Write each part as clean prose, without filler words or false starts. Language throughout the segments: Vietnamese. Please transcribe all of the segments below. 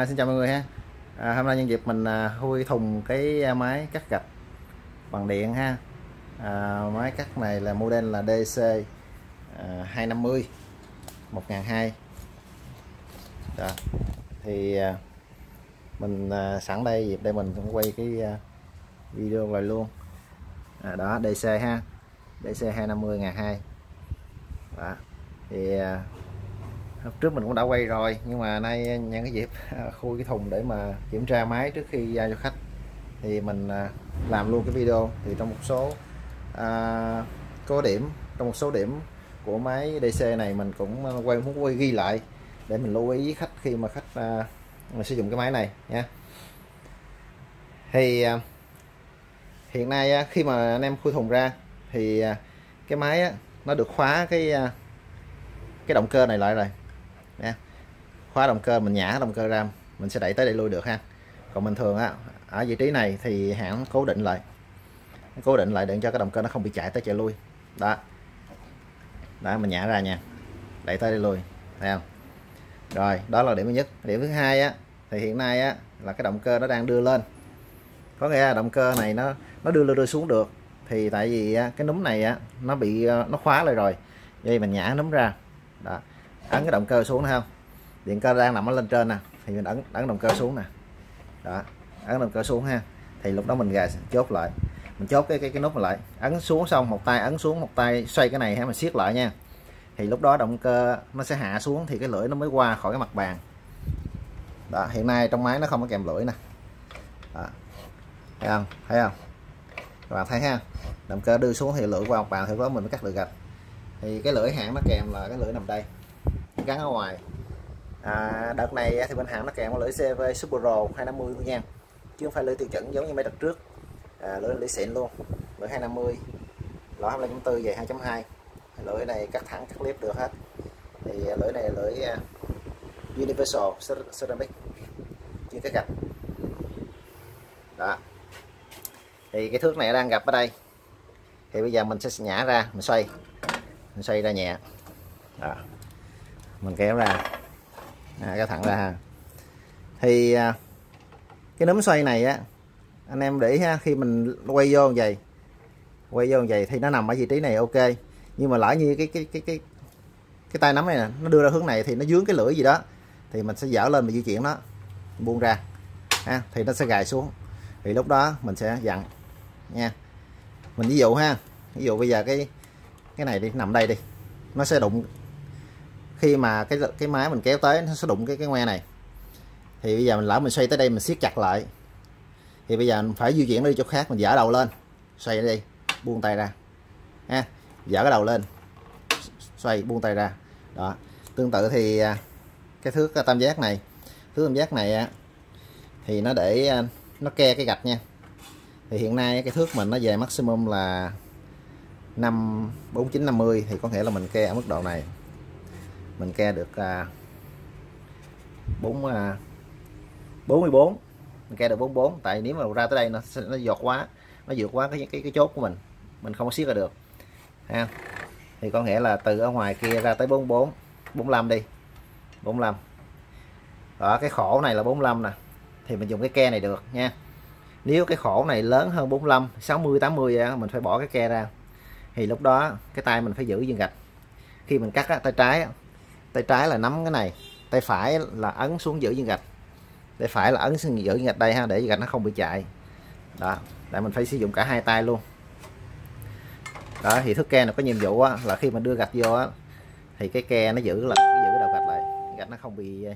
Xin chào mọi người ha. Hôm nay nhân dịp mình khui thùng cái máy cắt gạch bằng điện ha. Máy cắt này là model là DC 250 1200. Đó. Thì mình sẵn đây dịp đây mình cũng quay cái video lại luôn. Đó DC ha. DC 250 1200. Đó. Thì hôm trước mình cũng đã quay rồi, nhưng mà nay nhân cái dịp khui cái thùng để mà kiểm tra máy trước khi giao cho khách thì mình làm luôn cái video. Thì trong một số trong một số điểm của máy DC này mình cũng muốn quay ghi lại để mình lưu ý với khách khi mà khách sử dụng cái máy này nha. Thì hiện nay khi mà anh em khui thùng ra thì cái máy nó được khóa cái động cơ này lại rồi nha. Khóa động cơ, mình nhả động cơ ra mình sẽ đẩy tới đẩy lui được ha. Còn bình thường ở vị trí này thì hãng cố định lại để cho cái động cơ nó không bị chạy tới chạy lui. Đó mình nhả ra nha, đẩy tới đẩy lui, thấy không? Rồi đó là điểm thứ nhất. Điểm thứ hai thì hiện nay là cái động cơ nó đang đưa lên, có nghĩa là động cơ này nó đưa xuống được. Thì tại vì cái núm này nó bị nó khóa lại rồi, vậy mình nhả núm ra. Đó, ấn cái động cơ xuống thấy không? Điện cơ đang nằm ở lên trên nè, thì mình ấn động cơ xuống nè. Đó, ấn động cơ xuống ha. Thì lúc đó mình chốt lại, mình chốt cái nút lại, ấn xuống xong một tay ấn xuống, một tay xoay cái này ha, mình siết lại nha. Thì lúc đó động cơ nó sẽ hạ xuống thì cái lưỡi nó mới qua khỏi cái mặt bàn. Đó, hiện nay trong máy nó không có kèm lưỡi nè. Đó, thấy không các bạn thấy ha, động cơ đưa xuống thì lưỡi qua mặt bàn, thì lúc đó mình mới cắt được gạch. Thì cái lưỡi hãng nó kèm là cái lưỡi nằm đây, gắn ở ngoài. Đợt này thì bên hãng nó kèm có lưỡi CV Super Pro 250 nha, chứ không phải lưỡi tiêu chuẩn giống như mấy đợt trước. Lưỡi xịn luôn, lưỡi 250 lỗ 25.4 về 2.2. Lưỡi này cắt thẳng cắt liếp được hết. Thì lưỡi này là lưỡi Universal Ceramic chuyên cắt gạch. Đó, thì cái thước này đang gặp ở đây, thì bây giờ mình sẽ nhả ra, mình xoay ra nhẹ. Đó, mình kéo ra, kéo thẳng ra ha. Thì cái núm xoay này anh em để ý ha, khi mình quay vô như vậy thì nó nằm ở vị trí này ok. Nhưng mà lỡ như cái tay nắm này nè, nó đưa ra hướng này thì nó dướng cái lưỡi gì đó, thì mình sẽ dở lên và di chuyển nó, buông ra ha, thì nó sẽ gài xuống. Thì lúc đó mình sẽ dặn nha. Mình ví dụ ha, ví dụ bây giờ cái này đi, nằm đây đi, nó sẽ đụng, khi mà cái máy mình kéo tới nó sẽ đụng cái ngoe này. Thì bây giờ mình lỡ mình xoay tới đây, mình siết chặt lại, thì bây giờ mình phải di chuyển đi chỗ khác, mình dở đầu lên, xoay đi, buông tay ra ha, dở cái đầu lên, xoay, buông tay ra. Đó, tương tự thì cái thước tam giác này, thì nó để nó ke cái gạch nha. Thì hiện nay cái thước mình nó về maximum là 4950, thì có nghĩa là mình ke ở mức độ này, mình ke được 44, mình ke được 44. Tại nếu mà ra tới đây nó vượt quá cái chốt của mình không có siết ra được ha. Thì có nghĩa là từ ở ngoài kia ra tới 44, 45 đi, 45. Đó, cái khổ này là 45 nè, thì mình dùng cái ke này được nha. Nếu cái khổ này lớn hơn 45, 60, 80 mình phải bỏ cái ke ra. Thì lúc đó cái tay mình phải giữ viên gạch. Khi mình cắt tay trái là nắm cái này, tay phải là ấn xuống giữ viên gạch. Tay phải là ấn xuống giữ viên gạch đây ha, để gạch nó không bị chạy. Đó, tại mình phải sử dụng cả hai tay luôn. Đó, thì thước ke nó có nhiệm vụ là khi mình đưa gạch vô thì cái ke nó giữ cái đầu gạch lại, gạch nó không bị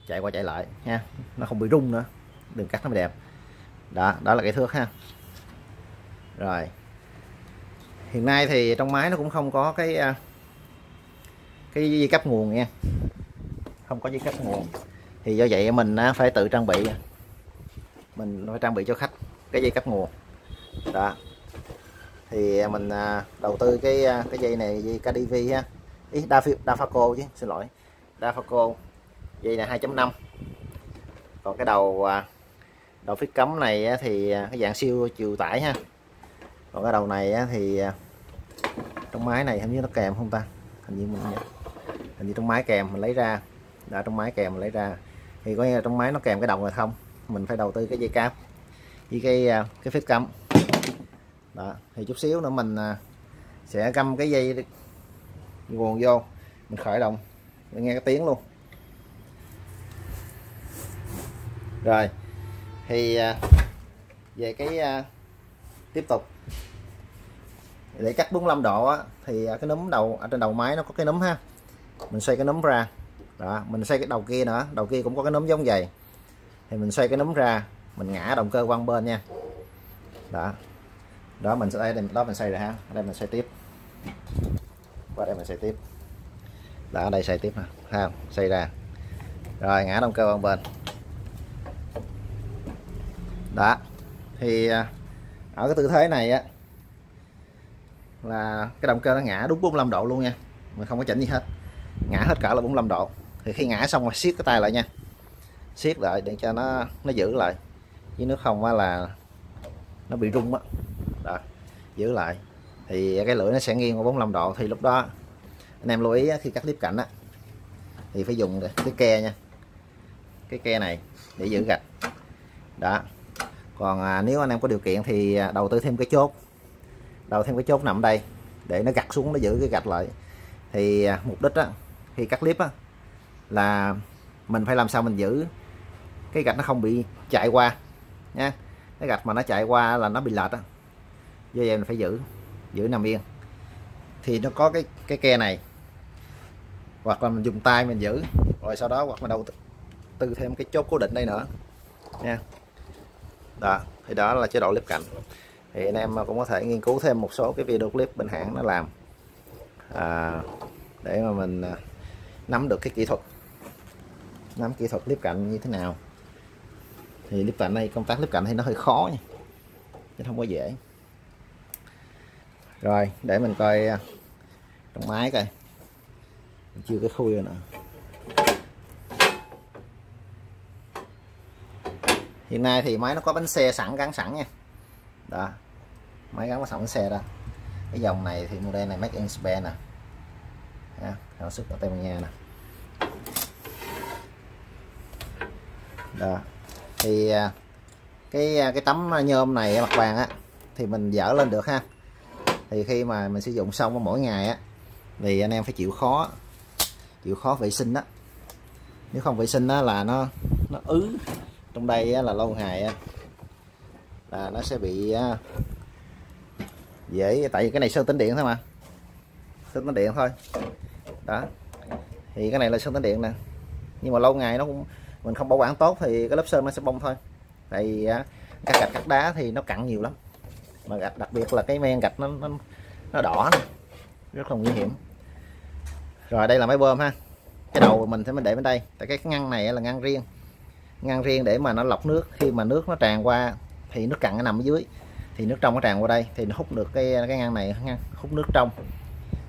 chạy qua chạy lại nha, nó không bị rung nữa, đừng cắt nó mới đẹp. Đó là cái thước ha. Rồi, hiện nay thì trong máy nó cũng không có cái dây cáp nguồn nha, không có dây cáp nguồn. Thì do vậy mình phải tự trang bị, mình phải trang bị cho khách cái dây cáp nguồn. Đó, thì mình đầu tư cái dây này, dây KDV ha, Dafaco chứ, xin lỗi, Dafaco. Dây này 2.5. Còn cái đầu phích cắm này thì cái dạng siêu chịu tải ha. Còn cái đầu này thì trong máy này hình như nó kèm không ta, hình như trong máy kèm mình lấy ra. Đã trong máy kèm mình lấy ra thì có nghĩa là trong máy nó kèm cái đồng rồi không, mình phải đầu tư cái dây cáp với cái phích cắm đó. Thì chút xíu nữa mình sẽ cắm cái dây nguồn vô, mình khởi động để nghe cái tiếng luôn. Rồi thì về cái tiếp tục để cắt 45 độ á, thì cái núm đầu ở trên đầu máy nó có cái núm ha, mình xoay cái núm ra đó, mình xoay cái đầu kia nữa, đầu kia cũng có cái núm giống vậy, thì mình xoay cái núm ra, mình ngã động cơ qua bên nha. Đó mình sẽ đó mình xoay rồi ha, ở đây mình xoay tiếp, qua đây mình xoay tiếp đó, ở đây xoay tiếp nè ha, xoay ra rồi ngã động cơ qua bên đó. Thì ở cái tư thế này á là cái động cơ nó ngã đúng 45 độ luôn nha, mình không có chỉnh gì hết, ngã hết cả là 45 độ. Thì khi ngã xong rồi siết cái tay lại nha, siết lại để cho nó giữ lại, chứ nếu không á là nó bị rung á đó, giữ lại thì cái lưỡi nó sẽ nghiêng qua 45 độ. Thì lúc đó anh em lưu ý á, khi cắt clip cạnh á thì phải dùng cái ke nha, cái ke này để giữ gạch đó. Còn nếu anh em có điều kiện thì đầu tư thêm cái chốt, nằm đây để nó gặt xuống, nó giữ cái gạch lại. Thì mục đích á, khi cắt clip á là mình phải làm sao mình giữ cái gạch nó không bị chạy qua nha, cái gạch mà nó chạy qua là nó bị lệch á, do vậy mình phải giữ nằm yên. Thì nó có cái ke này, hoặc là mình dùng tay mình giữ, rồi sau đó hoặc mình đầu tư thêm cái chốt cố định đây nữa nha. Đó thì đó là chế độ clip cạnh. Thì anh em cũng có thể nghiên cứu thêm một số cái video clip bên hãng nó làm để mà mình nắm được cái kỹ thuật, clip cạnh như thế nào. Thì clip cạnh này, công tác clip cạnh thì nó hơi khó nha, chứ không có dễ. Rồi để mình coi trong máy coi, mình chưa cái khui rồi nè. Hiện nay thì máy nó có bánh xe sẵn, gắn sẵn nha đó, máy gắn có sẵn bánh xe đó. Cái dòng này thì model này Made in Spain nè, sản xuất ở Tây Ban Nha nè đó. Thì cái tấm nhôm này mặt vàng á thì mình dỡ lên được ha. Thì khi mà mình sử dụng xong mỗi ngày á thì anh em phải chịu khó vệ sinh đó, nếu không vệ sinh đó là nó ứ trong đây á, là lâu ngày á, là nó sẽ bị dễ, tại vì cái này sơn tĩnh điện thôi mà, sơn tĩnh điện thôi đó. Thì cái này là sơn tĩnh điện nè, nhưng mà lâu ngày nó cũng mình không bảo quản tốt thì cái lớp sơn nó sẽ bong thôi. Tại vì các gạch cắt đá thì nó cặn nhiều lắm, mà gạch đặc biệt là cái men gạch nó đỏ này, rất là nguy hiểm. Rồi đây là máy bơm ha, cái đầu mình sẽ để bên đây, tại cái ngăn này là ngăn riêng để mà nó lọc nước. Khi mà nước nó tràn qua thì nước cặn nó nằm ở dưới, thì nước trong nó tràn qua đây thì nó hút được cái ngăn này, hút nước trong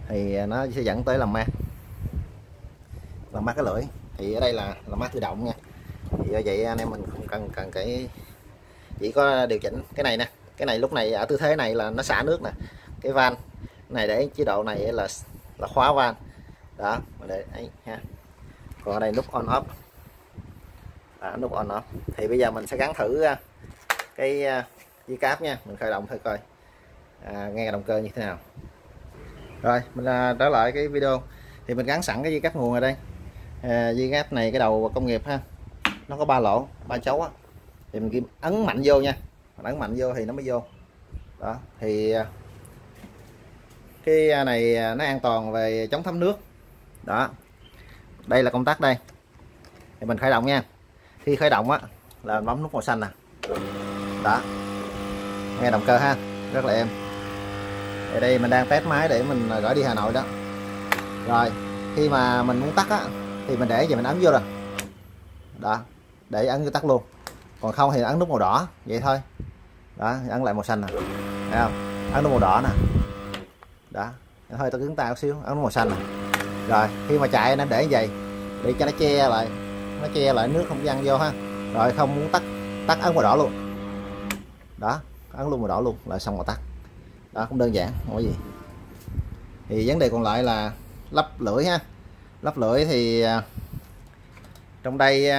thì nó sẽ dẫn tới làm mát cái lưỡi. Thì ở đây là mát tự động nha. Thì do vậy anh em mình không cần cái, chỉ có điều chỉnh cái này nè, cái này lúc này ở tư thế này là nó xả nước nè, cái van này để chế độ này là khóa van đó, để ấy ha. Còn ở đây nút on off, nút on off. Thì bây giờ mình sẽ gắn thử cái dây cáp nha, mình khởi động thử coi nghe động cơ như thế nào. Rồi mình trở lại cái video, thì mình gắn sẵn cái dây cáp nguồn ở đây. Dây cáp này cái đầu công nghiệp ha, nó có 3 lỗ 3 chấu á, thì mình ấn mạnh vô nha, mình ấn mạnh vô thì nó mới vô đó. Thì cái này nó an toàn về chống thấm nước đó. Đây là công tắc đây, thì mình khởi động nha. Khi khởi động á là bấm nút màu xanh nè đó, nghe động cơ ha, rất là êm. Ở đây mình đang test máy để mình gửi đi Hà Nội đó. Rồi khi mà mình muốn tắt á thì mình để vậy, mình ấn vô rồi đó, để ấn vô tắt luôn. Còn không thì ấn nút màu đỏ vậy thôi đó, ấn lại màu xanh nè, thấy không, ấn nút màu đỏ nè đó, hơi tôi cứng tay một xíu, ấn nút màu xanh nè. Rồi khi mà chạy nên để như vậy để cho nó che lại nước không văng vô ha. Rồi không muốn tắt ấn màu đỏ luôn đó, ấn luôn màu đỏ luôn là xong rồi tắt đó, cũng đơn giản không có gì. Thì vấn đề còn lại là lắp lưỡi ha. Lắp lưỡi thì trong đây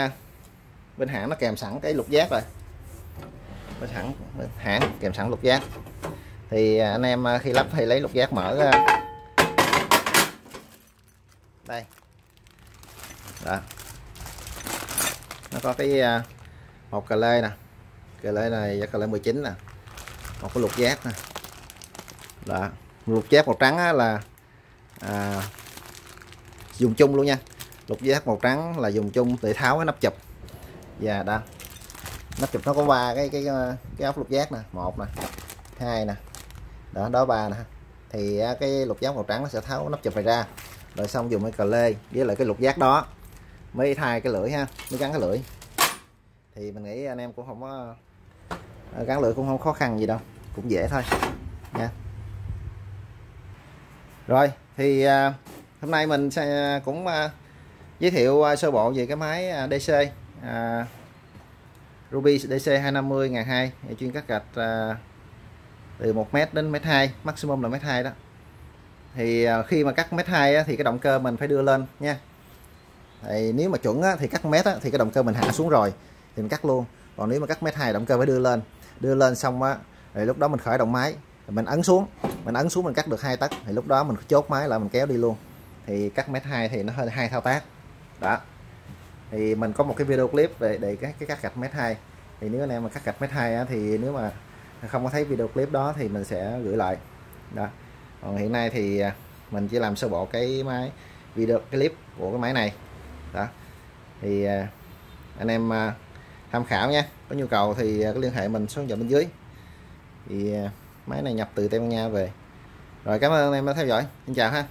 bên hãng nó kèm sẵn cái lục giác rồi, bên hãng kèm sẵn lục giác. Thì anh em khi lắp thì lấy lục giác mở ra đây đó, nó có cái một cà lê nè, cà lê này cà lê 19 nè, một cái lục giác nè đó. Lục giác màu trắng là dùng chung luôn nha, lục giác màu trắng là dùng chung để tháo cái nắp chụp. Và đó, nắp chụp nó có 3 cái ốc lục giác nè, 1 nè, 2 nè đó 3 nè. Thì cái lục giác màu trắng nó sẽ tháo nắp chụp này ra, rồi xong dùng cái cà lê với lại cái lục giác đó mới thay cái lưỡi ha, mới gắn cái lưỡi. Thì mình nghĩ anh em cũng không có gắn lưỡi cũng không khó khăn gì đâu, cũng dễ thôi nha. Rồi thì hôm nay mình sẽ cũng giới thiệu sơ bộ về cái máy DC Ruby DC 250/2 chuyên cắt gạch từ 1m đến 1m2, maximum là 1m2 đó. Thì khi mà cắt 1m2 thì cái động cơ mình phải đưa lên nha. Thì nếu mà chuẩn thì cắt 1m thì cái động cơ mình hạ xuống rồi thì mình cắt luôn. Còn nếu mà cắt 1m2 động cơ phải đưa lên xong á, rồi lúc đó mình khởi động máy, mình ấn xuống mình cắt được 2 tấc, thì lúc đó mình chốt máy lại mình kéo đi luôn. Thì cắt 1m2 thì nó hơi 2 thao tác đó. Thì mình có một cái video clip về để cái cắt gạch 1m2. Thì nếu anh em mà cắt gạch 1m2 thì nếu mà không có thấy video clip đó thì mình sẽ gửi lại đó. Còn hiện nay thì mình chỉ làm sơ bộ cái máy video clip của cái máy này đó. Thì anh em tham khảo nha, có nhu cầu thì có liên hệ mình số điện thoại bên dưới. Thì máy này nhập từ Tây Ban Nha về. Rồi cảm ơn anh em đã theo dõi, xin chào ha.